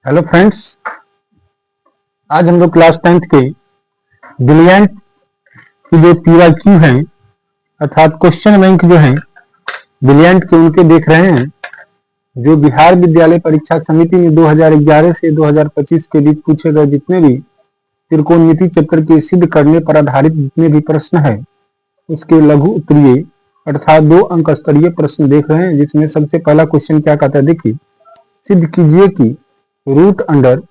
Hello friends, आज हम लोग क्लास 10th के ब्रिलियंट की जो PYQ हैं अर्थात क्वेश्चन बैंक जो हैं ब्रिलियंट के उनके देख रहे हैं। जो बिहार विद्यालय परीक्षा समिति में 2011 से 2025 के बीच पूछे गए जितने भी त्रिकोणमिति चैप्टर के सिद्ध करने पर आधारित जितने भी प्रश्न है उसके लघु उत्तरीय अर्थात 2 अंक स्तरीय प्रश्न देख रहे हैं। जिसमें सबसे पहला क्वेश्चन क्या कहता है, देखिए, सिद्ध कीजिए कि रूट अंडर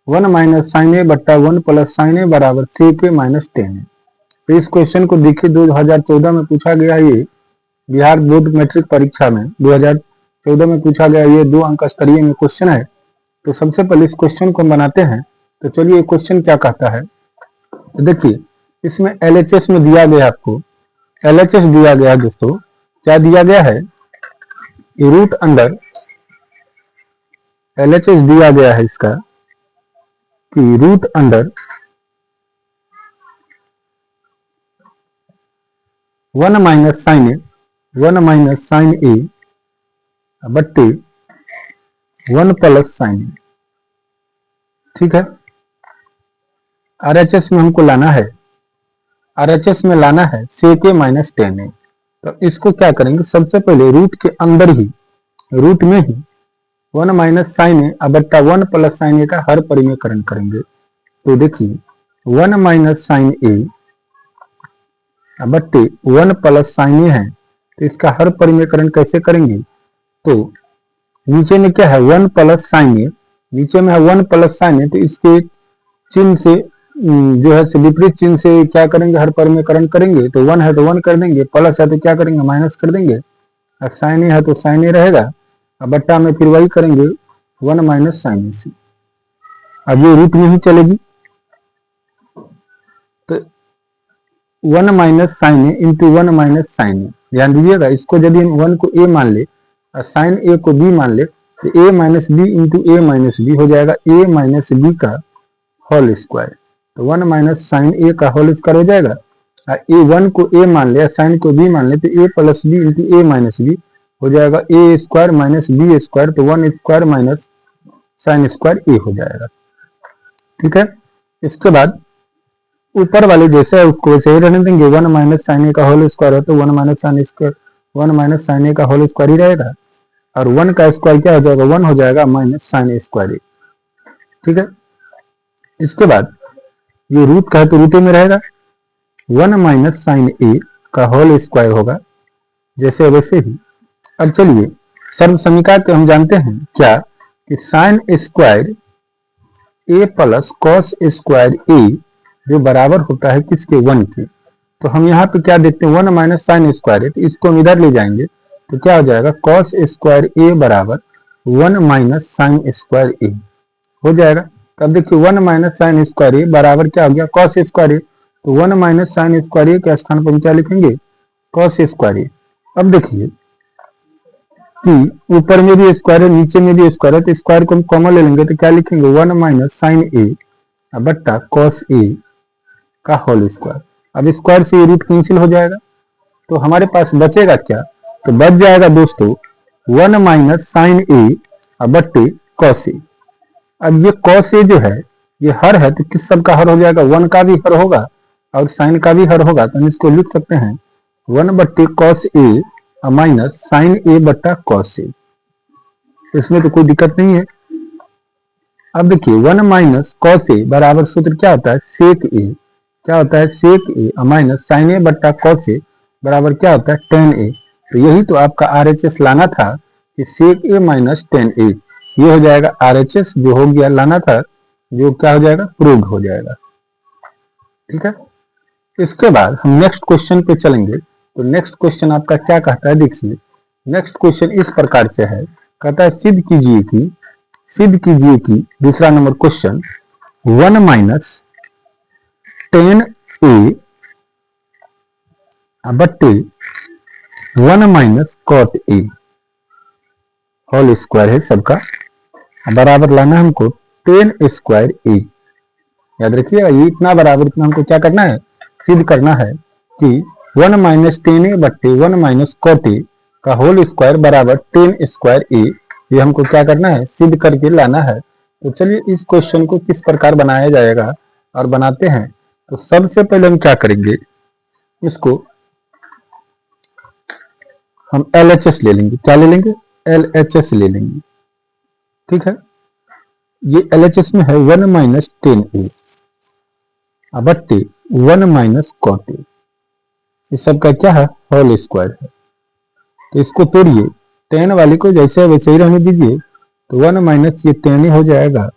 1 माइनस साइन ए बट्टा 1 प्लस साइन ए बराबर सेक ए माइनस 10 है। तो इस क्वेश्चन को देखिए 2014 में पूछा गया। ये बिहार बोर्ड मैट्रिक परीक्षा में 2014 में पूछा गया। ये 2 अंक स्तरीय में क्वेश्चन है। तो सबसे पहले इस क्वेश्चन को हम बनाते हैं। तो चलिए क्वेश्चन क्या कहता है, तो देखिए इसमें LHS में दिया गया, आपको LHS दिया गया दोस्तों। क्या दिया गया है, रूट अंडर LHS दिया गया है इसका कि रूट अंडर 1 माइनस साइन ए बट्टे 1 प्लस साइन ए। ठीक है, RHS में हमको लाना है, RHS में लाना है सेक ए माइनस 10 ए। तो इसको क्या करेंगे, सबसे पहले रूट के अंदर ही, रूट में ही 1 माइनस साइन ए बट्टा 1 प्लस साइन ए का हर परिमेयकरण करेंगे। तो देखिए 1 माइनस साइन ए बट्टे 1 प्लस साइन ए है, तो इसका हर परिमेयकरण कैसे करेंगे। तो नीचे में क्या है 1 प्लस साइन ए, नीचे में है 1 प्लस साइन ए, तो इसके चिन्ह से जो है विपरीत चिन्ह से क्या करेंगे, हर परिमेयकरण करेंगे। तो 1 है तो 1 कर देंगे, प्लस है तो क्या करेंगे, माइनस कर देंगे। और साइन ए है तो साइन ए रहेगा, बट्टा में फिर वही करेंगे 1 माइनस साइन ए सी। अब ये रूट में ही चलेगी, तो 1 माइनस साइन ए इंटू 1 माइनस साइन ए। ध्यान दीजिएगा, इसको यदि हम 1 को ए मान ले और साइन ए को बी मान ले तो ए minus B into A minus B हो जाएगा ए माइनस बी का होल स्क्वायर। तो 1 माइनस साइन ए का होल स्क्वायर हो जाएगा। ए 1 को ए मान ले और साइन को बी मान ले तो ए plus B into A minus B हो जाएगा ए स्क्वायर माइनस बी स्क्वायर। तो 1 स्क्वायर माइनस साइन स्क्वायर ए हो जाएगा। ठीक है, इसके बाद ऊपर वाले जैसे है उसको वैसे ही रहने देंगे। 1 माइनस साइन ए का होल स्क्वायर है तो 1 minus sine square 1 minus sine A का होल स्क्वायर ही रहेगा। और 1 का स्क्वायर क्या हो जाएगा, 1 हो जाएगा माइनस साइन स्क्वायर ए। ठीक है, इसके बाद ये रूट का है तो रूट में रहेगा 1 माइनस साइन ए का होल स्क्वायर होगा जैसे वैसे ही। अब चलिए सर्व समीकरण के हम जानते हैं क्या कि साइन स्क्वायर ए प्लस कॉस स्क्वायर ए जो बराबर होता है किसके, 1 के। तो हम यहाँ पे क्या देखते हैं 1 माइनस साइन स्क्वायर है, तो इसको हम इधर ले जाएंगे तो क्या हो जाएगा कॉस स्क्वायर ए बराबर 1 माइनस साइन स्क्वायर ए हो जाएगा। तब देखिए 1 माइनस साइन स्क्वायर ए बराबर क्या हो गया कॉस स्क्वायर ए। तो 1 माइनस साइन स्क्वायर ए के स्थान पर हम क्या लिखेंगे, कॉस स्क्वायर ए। अब देखिए कि ऊपर में भी स्क्वायर है नीचे में भी स्क्वायर है, तो स्क्वायर को हम कॉमन ले लेंगे तो क्या लिखेंगे 1 माइनस साइन ए बट्टा कॉस ए का होल स्क्वायर। अब स्क्वायर से ये रूट कैंसिल हो जाएगा तो हमारे पास बचेगा क्या, तो बच जाएगा दोस्तों 1 माइनस साइन ए बट्टे कॉस ए। अब ये कॉस ए जो है ये हर है तो किस सब का हर हो जाएगा, 1 का भी हर होगा और साइन का भी हर होगा। तो हम इसको लिख सकते हैं 1 बट्टे कॉस ए माइनस साइन ए बट्टा कॉस ए। इसमें तो कोई दिक्कत नहीं है। अब देखिए 1 माइनस कॉस ए बराबर सूत्र क्या होता है सेक ए, क्या होता है सेक ए माइनस साइन ए बट्टा कॉस ए बराबर क्या होता है टेन ए। तो यही तो आपका RHS लाना था कि सेक ए माइनस टेन ए। ये हो जाएगा RHS जो हो गया लाना था, जो क्या हो जाएगा प्रूव्ड हो जाएगा। ठीक है, इसके बाद हम नेक्स्ट क्वेश्चन पे चलेंगे। तो नेक्स्ट क्वेश्चन आपका क्या कहता है, देखिए नेक्स्ट क्वेश्चन इस प्रकार से है, कहता है सिद्ध कीजिए कि दूसरा नंबर क्वेश्चन 1 माइनस 10 ए बट्टे 1 minus cot A whole square है सबका, बराबर लाना है हमको 10 स्क्वायर ए। याद रखिएगा ये इतना बराबर इतना हमको क्या करना है, सिद्ध करना है कि 1 माइनस 10 ए बट्टे 1 माइनस कॉट ए का होल स्क्वायर बराबर 10 स्क्वायर ए। ये हमको क्या करना है, सिद्ध करके लाना है। तो चलिए इस क्वेश्चन को किस प्रकार बनाया जाएगा और बनाते हैं। तो सबसे पहले हम क्या करेंगे, इसको हम LHS ले लेंगे। क्या ले लेंगे? LHS ले लेंगे। ठीक है, ये LHS में है 1 माइनस 10a बट्टे 1 माइनस कॉट ए। इस सब का क्या है? होल स्क्वायर है। तो इसको तोड़िए, 10 वाले को जैसे वैसे ही रहने दीजिए। तो 1 माइनस ये 10 हो जाएगा,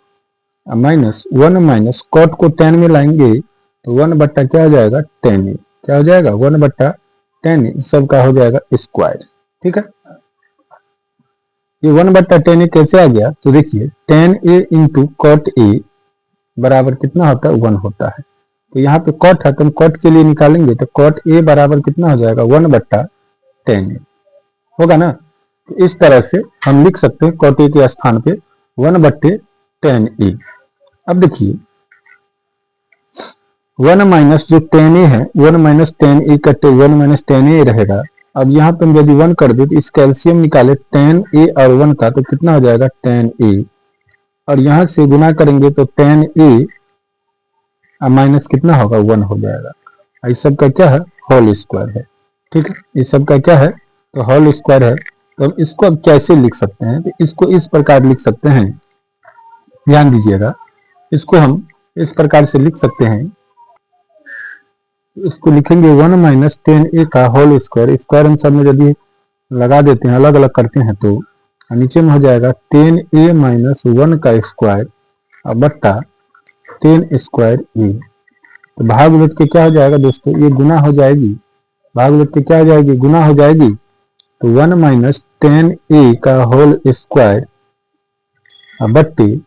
माइनस 1 माइनस कॉट को 10 में लाएंगे तो 1 बट्टा क्या हो जाएगा? 10a। क्या हो जाएगा? 1 बट्टा 10a। इस सब का हो जाएगा स्क्वायर। ठीक है, ये 1 बट्टा 10a कैसे आ गया? तो देखिए 10a इंटू कॉट ए बराबर कितना होता है? 1 होता है। तो यहाँ पे कॉट है तो हम कॉट के लिए निकालेंगे। तो कॉट ए बराबर कितना हो जाएगा? 1 बट्टा 10a होगा ना। तो इस तरह से हम लिख सकते हैं कॉट ए के स्थान पे 1 बट्टे 10a। अब देखिए 1 माइनस जो 10a है, 1 माइनस 10a कट्टे 1 माइनस 10a रहेगा। अब यहाँ पे हम यदि 1 कर दे तो इसका एलसीएम निकाले 10a और 1 का, तो कितना हो जाएगा? 10a। और यहाँ से गुना करेंगे तो 10a माइनस कितना होगा? 1 हो जाएगा। इस सब का क्या है? होल स्क्वायर है। ठीक है, इस सब का क्या है? तो होल स्क्वायर है। तो हम इसको अब कैसे लिख सकते हैं? तो इसको इस प्रकार लिख सकते हैं, ध्यान दीजिएगा। इसको हम इस प्रकार से लिख सकते हैं, इसको लिखेंगे 1 माइनस 10a का होल स्क्वायर। स्क्वायर हम सब में यदि लगा देते हैं, अलग अलग करते हैं, तो नीचे में हो जाएगा 10a माइनस 1 का स्क्वायर बट्टा 10 स्क्वायर ए। तो भाग के क्या हो जाएगा दोस्तों? ये गुना हो जाएगी। भाग के क्या हो जाएगी? गुना हो जाएगी। तो 1 माइनस 10a का होल स्क्वायर बट्टे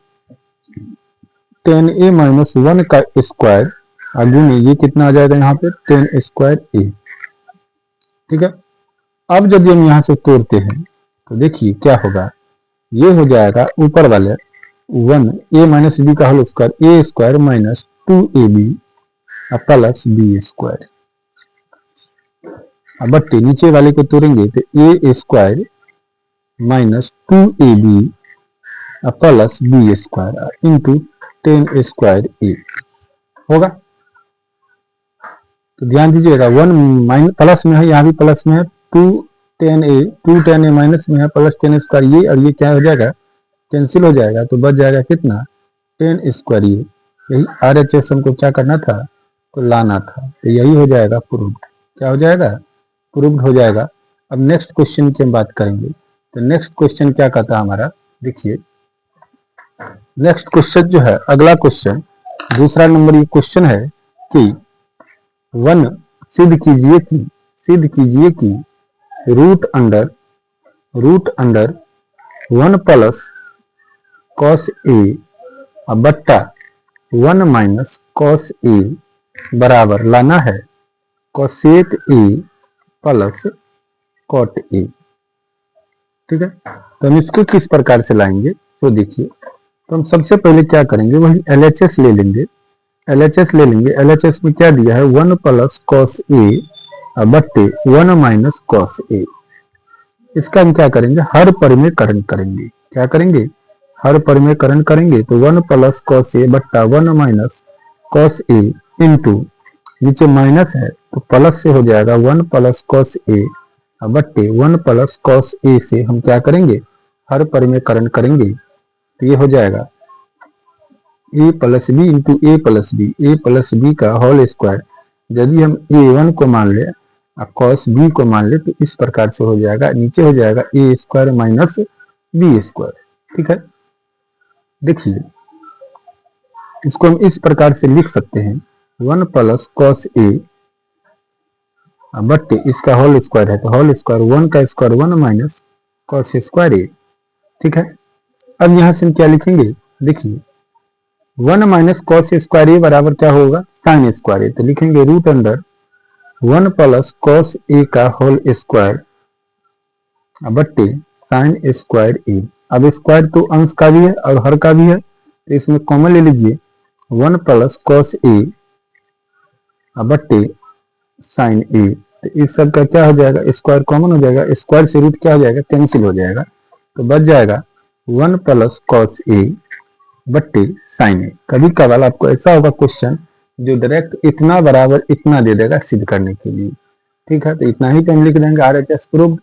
10a माइनस 1 का स्क्वायर गुने ये कितना आ जाएगा यहाँ पे? 10 स्क्वायर ए। ठीक है, अब यदि हम यहाँ से तोड़ते हैं तो देखिए क्या होगा। ये हो जाएगा ऊपर वाले 1 a माइनस बी का whole square, A square minus 2ab plus B square बट्टे नीचे वाले को तोड़ेंगे तो A square minus 2ab plus B square into 10 square A होगा। तो ध्यान दीजिएगा 1 माइनस प्लस में है, यहाँ भी प्लस में है, 210a माइनस में है, प्लस 10 स्क्वायर ये, और ये क्या हो जाएगा? कैंसिल हो जाएगा। तो बच जाएगा कितना? 10 स्क्वायर ये। यही RHS हमको क्या करना था? तो लाना था। तो यही हो जाएगा प्रूव्ड। क्या हो जाएगा? प्रूव्ड हो जाएगा। अब नेक्स्ट क्वेश्चन की हम बात करेंगे। तो नेक्स्ट क्वेश्चन क्या कहता है हमारा? देखिए नेक्स्ट क्वेश्चन जो है, अगला क्वेश्चन दूसरा नंबर ये क्वेश्चन है कि 1 सिद्ध कीजिए कि root under 1 plus cos A बट्टा 1 माइनस कॉस ए बराबर लाना है cosec A plus cot A. ठीक है, तो हम इसको किस प्रकार से लाएंगे? तो देखिए, तो हम सबसे पहले क्या करेंगे? वही LHS ले लेंगे। LHS में क्या दिया है? 1 प्लस कॉस ए बट्टे 1 माइनस कॉस ए। इसका हम क्या करेंगे? हर परिमेयकरण करेंगे। क्या करेंगे? हर परिमेयकरण करेंगे। तो 1 प्लस कॉस ए बट्टा 1 माइनस कॉस ए इंटू नीचे माइनस है तो प्लस से हो जाएगा 1 प्लस कॉस ए बट्टे 1 प्लस कॉस ए से हम क्या करेंगे? हर परिमेयकरण करेंगे। तो ये हो जाएगा a plus B into A plus B का होल स्क्वायर। यदि हम a1 को मान ले और cos b को मान ले तो इस प्रकार से हो जाएगा, नीचे हो जाएगा a square minus B square. ठीक है, देखिए इसको हम इस प्रकार से लिख सकते हैं 1 प्लस कॉस ए बट्टे इसका होल स्क्वायर है तो होल स्क्वायर 1 का स्क्वायर 1 माइनस कॉस स्क्वायर ए। ठीक है, अब यहां से हम क्या लिखेंगे? देखिए 1 माइनस कॉस स्क्वायर ए बराबर क्या होगा? साइन स्क्वायर ए। तो लिखेंगे रूट अंडर 1 प्लस कॉस ए का होल स्क्वायर बट्टे साइन स्क्वायर ए। अब स्क्वायर तो अंश का भी है और हर का भी है, तो इसमें कॉमन ले लीजिए 1 प्लस कॉस ए बट्टे साइन ए। तो इस सब का क्या हो जाएगा? स्क्वायर कॉमन हो जाएगा, स्क्वायर से रूट क्या हो जाएगा? कैंसिल हो जाएगा। तो बच जाएगा 1 प्लस कॉस ए बट्टे साइन ए। कभी कभार आपको ऐसा होगा क्वेश्चन जो डायरेक्ट इतना बराबर इतना दे देगा सिद्ध करने के लिए, ठीक है, तो इतना ही तो हम लिख देंगे RHS प्रूव्ड,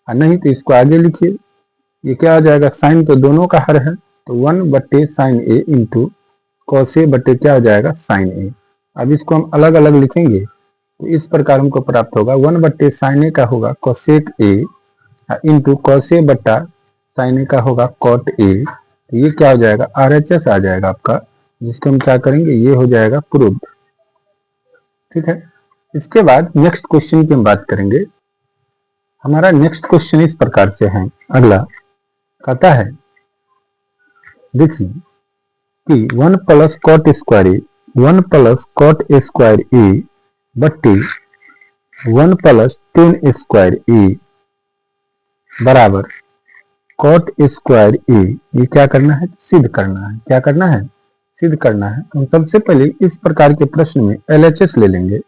और नहीं तो इसको आगे लिखिए, ये क्या आ जाएगा, साइन तो दोनों का हर है, तो 1 बट्टे sign A into cos A बट्टे क्या हो जाएगा साइन ए। अब इसको हम अलग अलग लिखेंगे तो इस प्रकार हमको प्राप्त होगा 1 बट्टे साइन ए का होगा cosec A into cos A बट्टा साइन ए का होगा कॉट ए। तो ये क्या हो जाएगा RHS आ जाएगा आपका, जिसको हम क्या करेंगे, ये हो जाएगा प्रूव्ड, ठीक है। इसके बाद नेक्स्ट क्वेश्चन की हम बात करेंगे। हमारा नेक्स्ट क्वेश्चन इस प्रकार से है, अगला कहता है देखिए कि 1 प्लस कॉट स्क्वायर ए 1 प्लस कॉट स्क्वायर ए बट्टे 1 प्लस टेन स्क्वायर ए बराबर कॉट स्क्वायर ए। ये क्या करना है, सिद्ध करना है। क्या करना है, सिद्ध करना है। हम सबसे पहले इस प्रकार के प्रश्न में LHS ले लेंगे,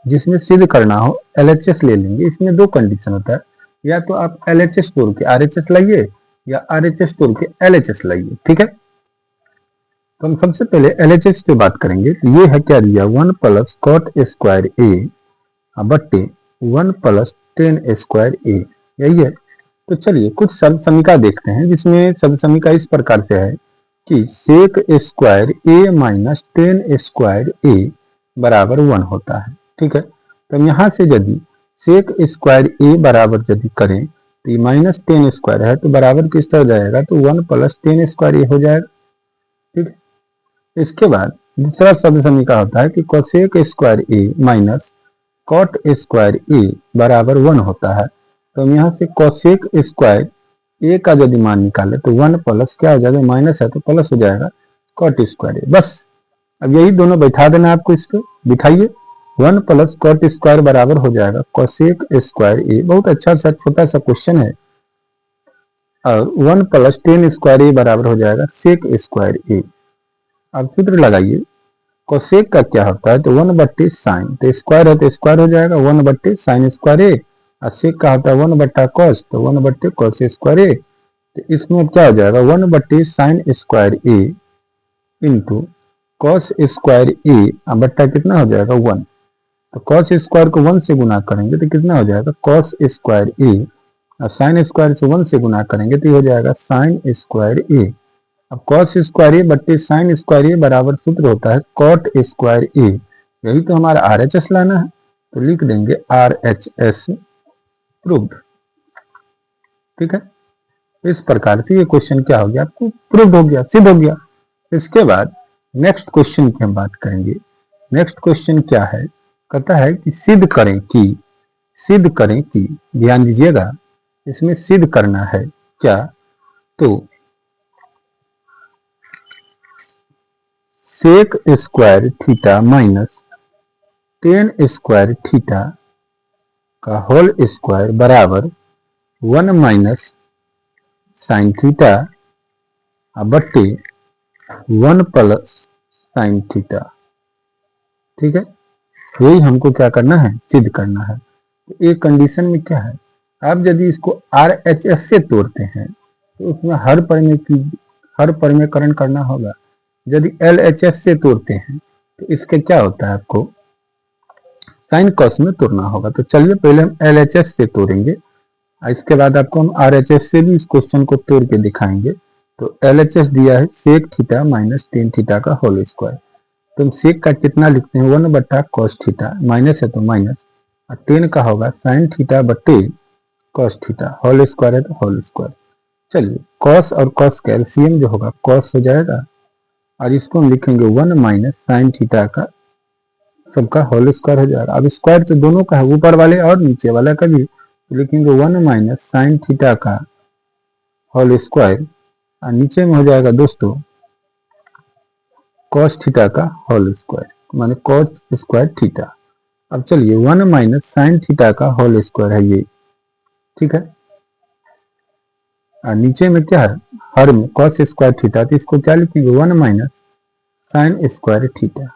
जिसमें सिद्ध करना हो LHS ले लेंगे। इसमें दो कंडीशन होता है, या तो आप LHS तोड़ के RHS लाइए या RHS तोड़ के LHS लाइए, ठीक है। तो हम सबसे पहले LHS की बात करेंगे। तो ये है क्या दिया, 1 प्लस कॉट स्क्वायर ए बट्टे 1 प्लस टेन स्क्वायर ए, यही है। तो चलिए कुछ सब समीका देखते हैं, जिसमें सब समीका इस प्रकार से है कि सेक स्क्वायर ए माइनस टेन स्क्वायर ए बराबर 1 होता है, ठीक है। तो हम यहाँ से यदि सेक स्क्वायर ए बराबर यदि करें तो ये माइनस टेन स्क्वायर है, तो बराबर किसका हो जाएगा, तो 1 प्लस टेन स्क्वायर ए हो जाएगा, ठीक है। इसके बाद दूसरा शब्द समीका होता है कि कोसेक स्क्वायर ए माइनस कॉट स्क्वायर ए बराबर 1 होता है। तो हम यहाँ से कोसेक स्क्वायर ए का यदि मान निकाले तो 1 प्लस क्या हो जाएगा, माइनस है तो प्लस हो जाएगा कॉट स्क्वायर ए, बस। अब यही दोनों बैठा देना आपको, इसको बिठाइए, 1 प्लस कॉट स्क्वायर बराबर हो जाएगा कोसेक स्क्वायर ए। बहुत अच्छा सा छोटा सा क्वेश्चन है। और 1 प्लस टेन स्क्वायर ए बराबर हो जाएगा सेक स्क्वायर ए। अब सूत्र लगाइए, कोसेक का क्या होता है, तो 1 बट्टे साइन, तो स्क्वायर है तो स्क्वायर हो जाएगा 1 बट्टे साइन स्क्वायर ए, और सेक का होता है 1 बट्टा कॉस, तो 1 बट्टे कॉस स्क्वायर ए। तो इसमें क्या हो जाएगा 1 बट्टे साइन स्क्वायर ए इंटू कॉस स्क्वायर ए बट्टा कितना हो जाएगा 1। तो कॉस स्क्वायर को 1 से गुना करेंगे तो कितना हो जाएगा कॉस स्क्वायर ए, और साइन स्क्वायर से 1 से गुना करेंगे तो हो जाएगा साइन स्क्वायर ए। अब कॉस स्क्वायर ए बट्टे साइन स्क्वायर ए बराबर सूत्र होता है कॉट स्क्वायर ए। यही तो हमारा RHS लाना है, तो लिख देंगे RHS प्रूव्ड, ठीक है। इस प्रकार से ये क्वेश्चन क्या हो गया, आपको प्रूव्ड हो गया, सिद्ध हो गया। इसके बाद नेक्स्ट क्वेश्चन की हम बात करेंगे। नेक्स्ट क्वेश्चन क्या है, कहता है कि सिद्ध करें कि, ध्यान दीजिएगा, इसमें सिद्ध करना है क्या, तो sec square theta minus tan square theta का होल स्क्वायर बराबर 1 माइनस साइन थीटा बट्टे 1 प्लस साइन थीटा, ठीक है। यही हमको क्या करना है, सिद्ध करना है। तो एक कंडीशन में क्या है, आप यदि इसको RHS से तोड़ते हैं तो उसमें हर परिमेयकरण करना होगा। यदि LHS से तोड़ते हैं तो इसके क्या होता है, आपको साइन कॉस में तोड़ना होगा। तो चलिए पहले हम LHS से तोड़ेंगे, इसके बाद आपको हम RHS से भी इस क्वेश्चन को तोड़ के दिखाएंगे। तो LHS दिया है sec theta minus tan theta का होल स्क्वायर। तो हम सेक का कितना लिखते हैं 1 बट्टा कॉस थीटा, माइनस है तो माइनस, और टेन का होगा साइन थीटा बट्टे कॉस थीटा, होल स्क्वायर है तो होल स्क्वायर। चलिए कॉस और कॉस का एलसीएम जो होगा कॉस हो जाएगा, और इसको हम लिखेंगे 1 माइनस साइन थीटा का सबका होल स्क्वायर हो जाएगा। अब स्क्वायर तो दोनों का है, ऊपर वाले और नीचे वाला का भी, तो लिखेंगे 1 माइनस साइन थीटा का होल स्क्वायर, और नीचे में हो जाएगा दोस्तों कॉस थीटा का होल स्क्वायर, माने कॉस स्क्वायर थीटा। अब चलिए 1 माइनस साइन थीटा का होल स्क्वायर है ये, ठीक है। और नीचे में क्या है, हर में कॉस स्क्वायर थीटा, तो इसको क्या लिखेंगे 1 माइनस साइन स्क्वायर थीटा।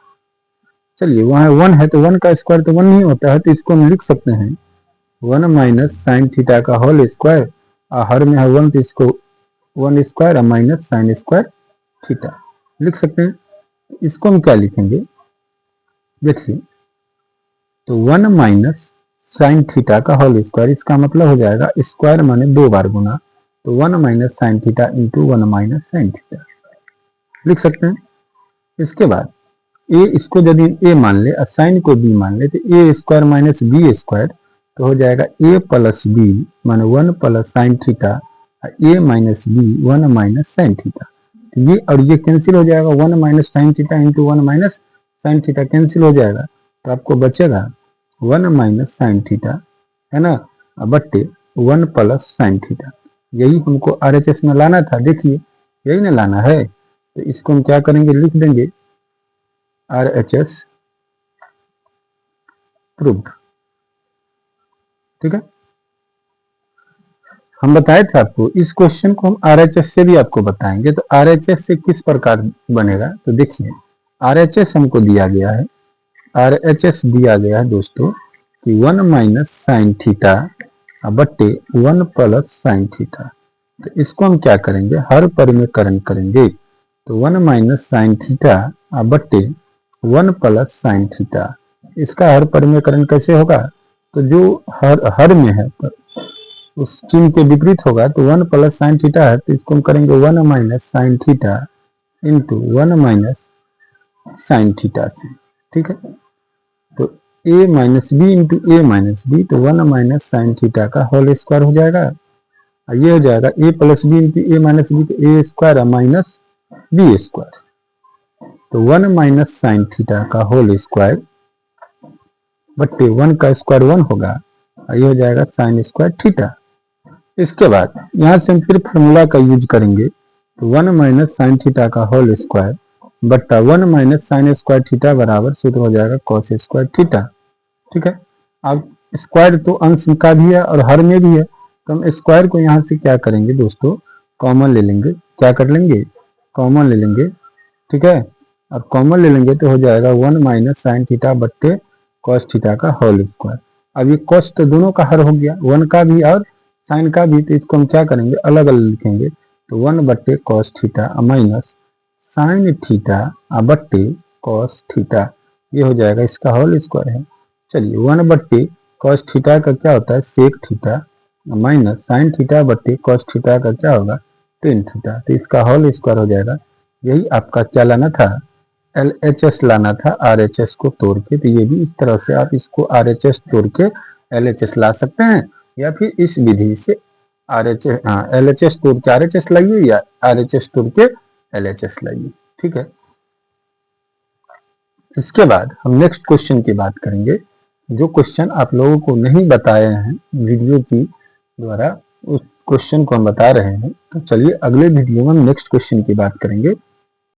चलिए वहां 1 है तो 1 का स्क्वायर तो 1 नहीं होता है, तो इसको हम लिख सकते हैं 1 माइनस साइन थीटा का होल स्क्वायर, और हर में है 1 तो इसको 1 स्क्वायर और माइनस साइन स्क्वायर थीटा लिख सकते हैं। इसको हम क्या लिखेंगे, देखिए, तो 1 माइनस साइन थीटा का होल स्क्वायर, इसका मतलब हो जाएगा स्क्वायर माने 2 बार गुना, तो 1 minus sine theta into 1 minus sine theta लिख सकते हैं। इसके बाद ए, इसको यदि ए मान ले और साइन को बी मान ले, तो A square minus B square, तो हो जाएगा ए प्लस बी माने 1 plus sine theta, A minus B 1 minus sine theta. ये और ये कैंसिल हो जाएगा, 1 minus sine theta into 1 minus sine theta cancel हो जाएगा, तो आपको बचेगा 1 माइनस साइन थीटा, है ना, बट्टे 1 प्लस साइन थीटा। यही हमको RHS में लाना था, देखिए यही ना लाना है। तो इसको हम क्या करेंगे, लिख देंगे RHS प्रूव्ड। ठीक है, हम बताए थे आपको, इस क्वेश्चन को हम RHS से भी आपको बताएंगे। तो RHS से किस प्रकार बनेगा, तो देखिए RHS हमको दिया गया है, RHS दिया गया है दोस्तों कि 1 माइनस साइन थीटा बट्टे 1 प्लस साइन थीटा। तो इसको हम क्या करेंगे, हर परिमेयकरण करेंगे। तो 1 माइनस साइन थीटा बट्टे 1 प्लस साइन थीटा, इसका हर परिमेयकरण कैसे होगा, तो जो हर में है तो उस चिन्ह के विपरीत होगा, तो 1 प्लस साइन थीटा है, तो इसको हम करेंगे 1 minus sine theta into 1 minus sine theta से। ठीक है, तो a minus B into A minus B, तो 1 माइनस साइन थीटा का होल स्क्वायर हो जाएगा। ये हो जाएगा a plus B into A minus B, तो A square minus B square, तो 1 माइनस साइन थीटा का होल स्क्वायर बट्टे 1 का स्क्वायर 1 होगा, ये हो जाएगा साइन स्क्वायर थीटा। इसके बाद यहाँ से हम फिर फॉर्मूला का यूज करेंगे, तो 1 माइनस साइन थीटा का होल स्क्वायर बट्टा 1 माइनस साइन स्क्वायर थीटा बराबर सूत्र हो जाएगा कॉस स्क्वायर थीटा। ठीक है, अब स्क्वायर तो अंश का भी है और हर में भी है, तो हम स्क्वायर को यहाँ से क्या करेंगे दोस्तों, कॉमन ले लेंगे। क्या कर लेंगे, कॉमन ले लेंगे। ठीक है, अब कॉमन ले लेंगे तो हो जाएगा 1 माइनस साइन थीटा बट्टे कॉस थीटा का होल स्क्वायर। अब ये कॉस तो दोनों का हर हो गया, 1 का भी और साइन का भी, तो इसको हम क्या करेंगे, अलग अलग लिखेंगे। तो 1 बट्टे cos theta minus sine theta बट्टे कॉस थीटा, ये हो जाएगा इसका होल स्क्वायर है। चलिए 1 बट्टे कॉस थीटा का क्या होता है, sec theta, minus sine theta बट्टे कॉस थीटा का क्या होगा, टेन थीटा, तो इसका होल स्क्वायर हो जाएगा। यही आपका क्या लाना था, LHS लाना था, RHS को तोड़ के। तो ये भी इस तरह से आप इसको RHS तोड़ के LHS ला सकते हैं, या फिर इस विधि से LHS तोड़ के RHS लाइए, या RHS तोड़ के LHS लाइए। ठीक है, इसके बाद हम नेक्स्ट क्वेश्चन की बात करेंगे, जो क्वेश्चन आप लोगों को नहीं बताए हैं वीडियो की द्वारा, उस क्वेश्चन को हम बता रहे हैं। तो चलिए अगले वीडियो में हम नेक्स्ट क्वेश्चन की बात करेंगे।